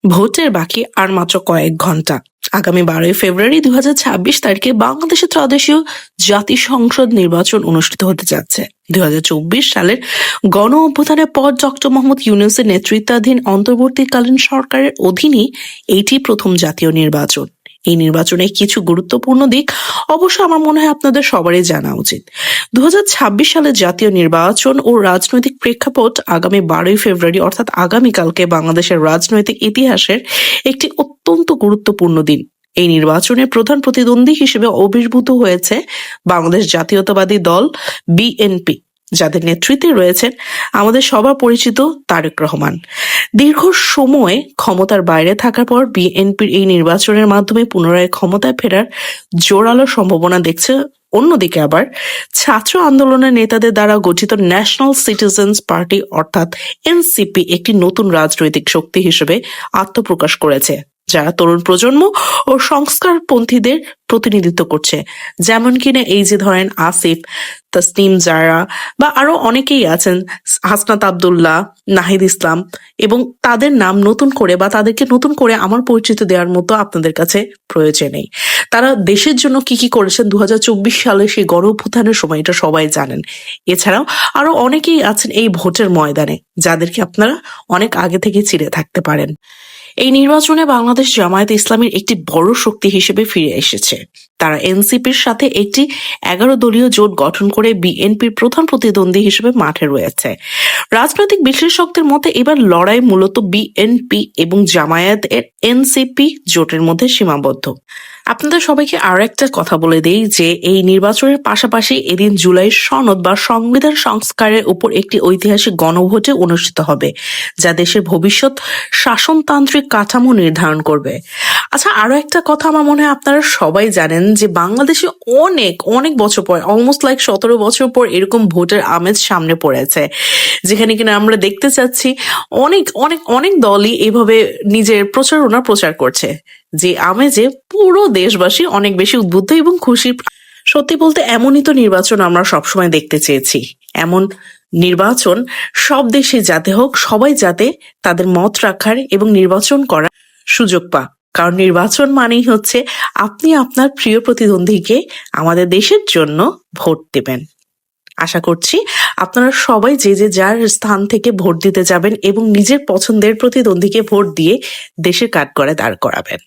ভোটের বাকি আর মাত্র কয়েক ঘন্টা। আগামী 12ই ফেব্রুয়ারি 2026 তারিখে বাংলাদেশের ত্রয়োদশীয় জাতীয় সংসদ নির্বাচন অনুষ্ঠিত হতে যাচ্ছে। 2024 সালের গণ অভ্যুত্থানের পর ডক্টর মোহাম্মদ ইউনূসের নেতৃত্বাধীন অন্তর্বর্তীকালীন সরকারের অধীনে এটি প্রথম জাতীয় নির্বাচন। এই নির্বাচনে কিছু গুরুত্বপূর্ণ দিক অবশ্য আমার মনে হয় আপনাদের সবারই জানা উচিত। 2026 সালের জাতীয় নির্বাচন ও রাজনৈতিক প্রেক্ষাপট আগামী 12ই ফেব্রুয়ারি অর্থাৎ আগামীকালকে বাংলাদেশের রাজনৈতিক ইতিহাসের একটি অত্যন্ত গুরুত্বপূর্ণ দিন। এই নির্বাচনে প্রধান প্রতিদ্বন্দ্বী হিসেবে আবির্ভূত হয়েছে বাংলাদেশ জাতীয়তাবাদী দল বিএনপি, যাদের নেতৃত্বে রয়েছেন আমাদের সবার পরিচিত তারেক রহমান। দীর্ঘ সময় ক্ষমতার বাইরে থাকার পর বিএনপির এই নির্বাচনের মাধ্যমে পুনরায় ক্ষমতায় ফেরার জোরালো সম্ভাবনা দেখছে। অন্যদিকে আবার ছাত্র আন্দোলনের নেতাদের দ্বারা গঠিত ন্যাশনাল সিটিজেন্স পার্টি অর্থাৎ এনসিপি একটি নতুন রাজনৈতিক শক্তি হিসেবে আত্মপ্রকাশ করেছে, যারা তরুণ প্রজন্ম ও সংস্কারপন্থীদের প্রতিনিধিত্ব করছে। যেমন কিনা এই যে ধরেন আসিফ, তাসনিম জারা বা আরো অনেকেই আছেন, হাসনাত আব্দুল্লাহ, নাহিদ ইসলাম, এবং তাদের নাম নতুন করে বা তাদেরকে নতুন করে আমার পরিচিত দেওয়ার মতো আপনাদের কাছে প্রয়োজন নেই। তারা দেশের জন্য কি কি করেছেন 2024 সালে সেই গণ অভ্যুত্থানের সময়, এটা সবাই জানেন। এছাড়াও আরো অনেকেই আছেন এই ভোটের ময়দানে, যাদেরকে আপনারা অনেক আগে থেকে চিনে থাকতে পারেন। এই নির্বাচনে বাংলাদেশ জামায়াতে ইসলামীর একটি বড় শক্তি হিসেবে ফিরে এসেছে। তারা এনসিপির সাথে একটি 11 দলীয় জোট গঠন করে বিএনপির প্রধান প্রতিদ্বন্দ্বী হিসেবে মাঠে রয়েছে। রাজনৈতিক বিশ্লেষকদের মতে এবার লড়াই মূলত বিএনপি এবং জামায়াত এর এনসিপি জোটের মধ্যে সীমাবদ্ধ। আপনাদের সবাইকে আরো একটা কথা বলে দেই যে এই নির্বাচনের পাশাপাশি এদিন জুলাই সনদ বা সংবিধান সংস্কারের উপর একটি ঐতিহাসিক গণভোটে অনুষ্ঠিত হবে, যা দেশের ভবিষ্যৎ শাসনতান্ত্রিক কাঠামো নির্ধারণ করবে। আচ্ছা, আরো একটা কথা আমার মনে হয় আপনারা সবাই জানেন যে বাংলাদেশে অনেক অনেক বছর পর, অলমোস্ট লাইক 17 বছর পর এরকম ভোটের আমেজ সামনে পড়েছে, যেখানে কিনা আমরা দেখতে চাচ্ছি অনেক অনেক অনেক দলই এভাবে নিজের প্রচার করছে, যে আমেজে পুরো দেশবাসী অনেক বেশি উদ্বুদ্ধ এবং খুশি। সত্যি বলতে এমনই তো নির্বাচন আমরা সবসময় দেখতে চেয়েছি। এমন নির্বাচন সব দেশে যাতে হোক, সবাই যাতে তাদের মত রাখার এবং নির্বাচন করার সুযোগ পায়। কারণ নির্বাচন মানেই হচ্ছে আপনি আপনার প্রিয় প্রতিদ্বন্দ্বীকে আমাদের দেশের জন্য ভোট দেবেন। আশা করছি আপনারা সবাই যে যে যার স্থান থেকে ভোট দিতে যাবেন এবং নিজের পছন্দের প্রতিদ্বন্দ্বীকে ভোট দিয়ে দেশের কাঠগড়ায় দাঁড় করাবেন।